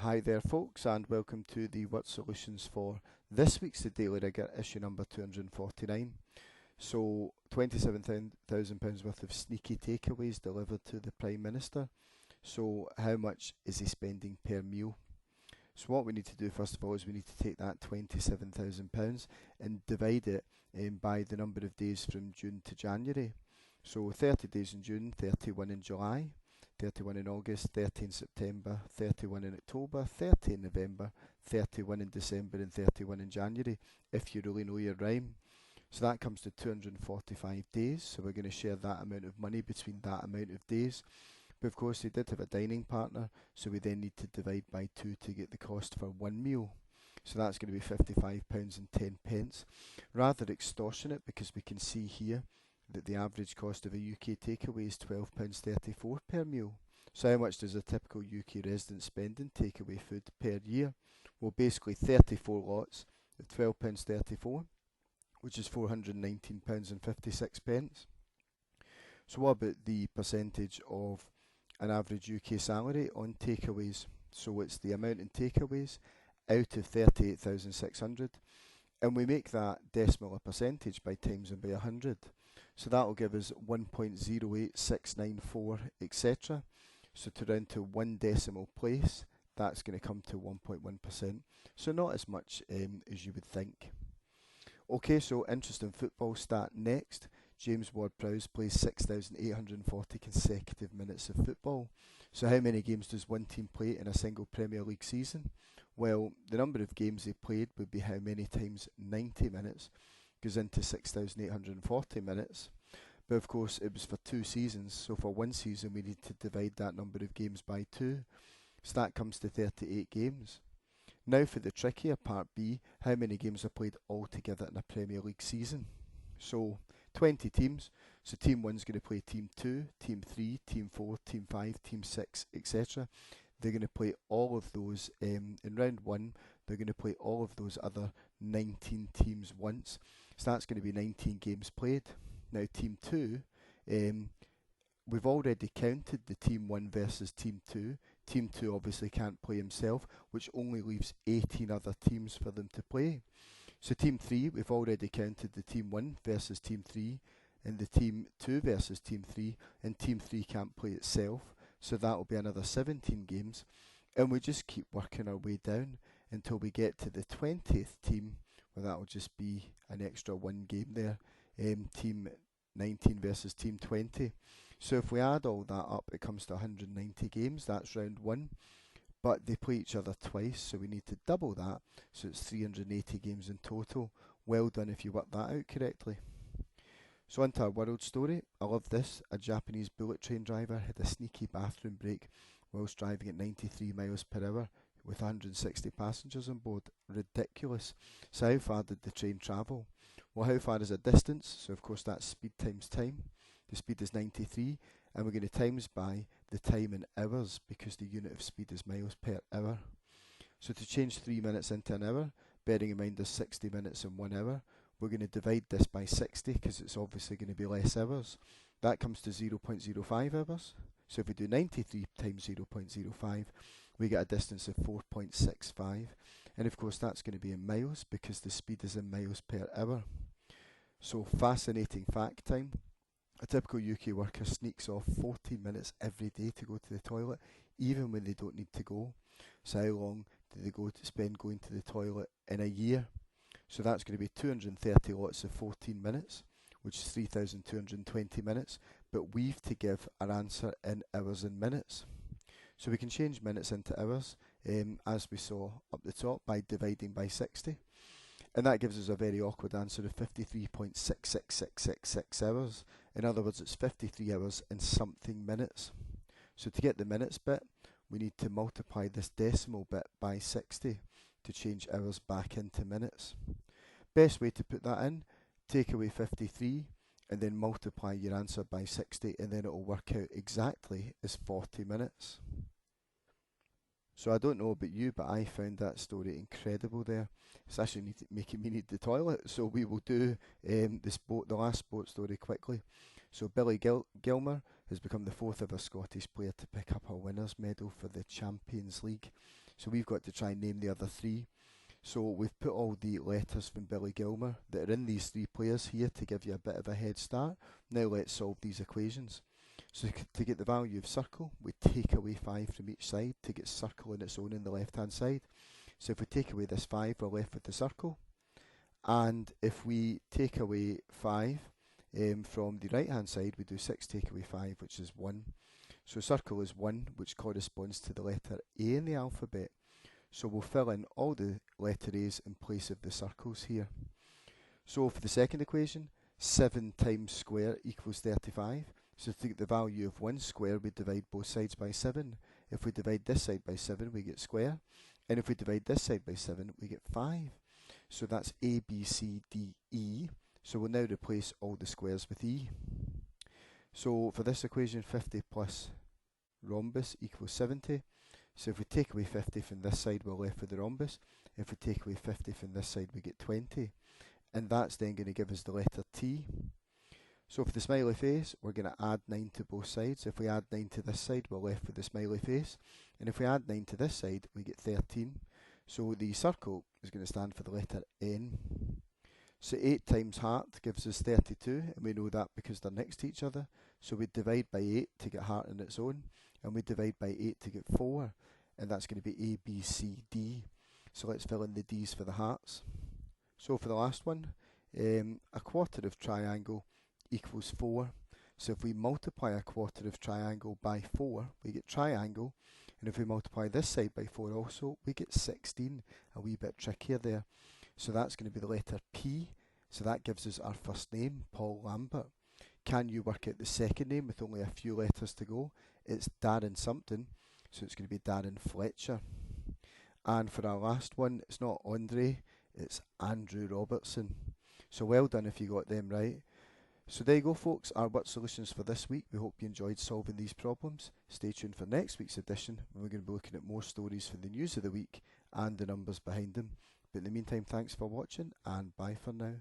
Hi there folks, and welcome to the Word Solutions for this week's the Daily Rigour issue number 249. So £27,000 worth of sneaky takeaways delivered to the Prime Minister. So how much is he spending per meal? So what we need to do first of all is we need to take that £27,000 and divide it by the number of days from June to January. So 30 days in June, 31 in July, 31 in August, 30 in September, 31 in October, 30 in November, 31 in December and 31 in January, if you really know your rhyme. So that comes to 245 days, so we're going to share that amount of money between that amount of days. But of course they did have a dining partner, so we then need to divide by 2 to get the cost for one meal. So that's going to be £55.10. Rather extortionate, because we can see here that the average cost of a UK takeaway is £12.34 per meal. So how much does a typical UK resident spend in takeaway food per year? Well, basically 34 lots at £12.34, which is £419.56. So what about the percentage of an average UK salary on takeaways? So it's the amount in takeaways out of 38,600, and we make that decimal a percentage by timesing by 100. So that will give us 1.08694, etc. So to round to one decimal place, that's going to come to 1.1%. So not as much as you would think. Okay, so interesting football stat next. James Ward-Prowse plays 6,840 consecutive minutes of football. So how many games does one team play in a single Premier League season? Well, the number of games they played would be how many times 90 minutes goes into 6,840 minutes. But of course it was for 2 seasons, so for one season we need to divide that number of games by 2. So that comes to 38 games. Now for the trickier part B, how many games are played altogether in a Premier League season? So 20 teams, so Team 1 is going to play Team 2, Team 3, Team 4, Team 5, Team 6, etc. They're going to play all of those in round 1, they're going to play all of those other 19 teams once. So that's going to be 19 games played. Now Team 2, we've already counted the Team 1 versus Team 2. Team 2 obviously can't play himself, which only leaves 18 other teams for them to play. So Team 3, we've already counted the Team 1 versus Team 3, and the Team 2 versus Team 3, and Team 3 can't play itself, so that will be another 17 games. And we just keep working our way down until we get to the 20th team, where that will just be an extra one game there, Team 19 versus Team 20. So if we add all that up, it comes to 190 games. That's round 1. But they play each other twice, so we need to double that. So it's 380 games in total. Well done if you worked that out correctly. So on to our world story. I love this. A Japanese bullet train driver had a sneaky bathroom break whilst driving at 93 miles per hour with 160 passengers on board. Ridiculous. So how far did the train travel? Well, how far is a distance? So of course that's speed times time. The speed is 93, and we're going to times by the time in hours, because the unit of speed is miles per hour. So to change 3 minutes into an hour, bearing in mind there's 60 minutes in 1 hour, we're going to divide this by 60, because it's obviously going to be less hours. That comes to 0.05 hours. So if we do 93 times 0.05, we get a distance of 4.65. And of course that's going to be in miles, because the speed is in miles per hour. So fascinating fact time. A typical UK worker sneaks off 14 minutes every day to go to the toilet, even when they don't need to go. So how long do they spend going to the toilet in a year? So that's going to be 230 lots of 14 minutes, which is 3,220 minutes, but we've to give our answer in hours and minutes. So we can change minutes into hours, as we saw up the top, by dividing by 60. And that gives us a very awkward answer of 53.66666 hours. In other words, it's 53 hours and something minutes. So to get the minutes bit, we need to multiply this decimal bit by 60 to change hours back into minutes. Best way to put that in, take away 53 and then multiply your answer by 60, and then it will work out exactly as 40 minutes. So I don't know about you, but I found that story incredible there. It's actually making me need the toilet, so we will do the last sports story quickly. So Billy Gilmer has become the 4th ever Scottish player to pick up a winners' medal for the Champions League. So we've got to try and name the other three. So we've put all the letters from Billy Gilmer that are in these three players here to give you a bit of a head start. Now let's solve these equations. So to get the value of circle, we take away 5 from each side to get circle on its own in the left hand side. So if we take away this 5, we're left with the circle. And if we take away 5 from the right hand side, we do 6 take away 5, which is 1. So circle is 1, which corresponds to the letter A in the alphabet. So we'll fill in all the letter A's in place of the circles here. So for the second equation, 7 times square equals 35. So to get the value of 1 square, we divide both sides by 7. If we divide this side by 7, we get square. And if we divide this side by 7, we get 5. So that's A, B, C, D, E. So we'll now replace all the squares with E. So for this equation, 50 plus rhombus equals 70. So if we take away 50 from this side, we're left with the rhombus. If we take away 50 from this side, we get 20. And that's then going to give us the letter T. So for the smiley face, we're going to add 9 to both sides. If we add 9 to this side, we're left with the smiley face. And if we add 9 to this side, we get 13. So the circle is going to stand for the letter N. So 8 times heart gives us 32, and we know that because they're next to each other. So we divide by 8 to get heart on its own, and we divide by 8 to get 4, and that's going to be A, B, C, D. So let's fill in the D's for the hearts. So for the last one, a quarter of triangle equals 4. So if we multiply a quarter of triangle by 4, we get triangle, and if we multiply this side by 4 also, we get 16. A wee bit trickier there. So that's going to be the letter P. So that gives us our first name, Paul Lambert. Can you work out the second name with only a few letters to go? It's Darren something, so it's going to be Darren Fletcher. And for our last one, it's not Andre, it's Andrew Robertson. So well done if you got them right. So there you go, folks, our word solutions for this week. We hope you enjoyed solving these problems. Stay tuned for next week's edition, when we're going to be looking at more stories for the news of the week and the numbers behind them. But in the meantime, thanks for watching, and bye for now.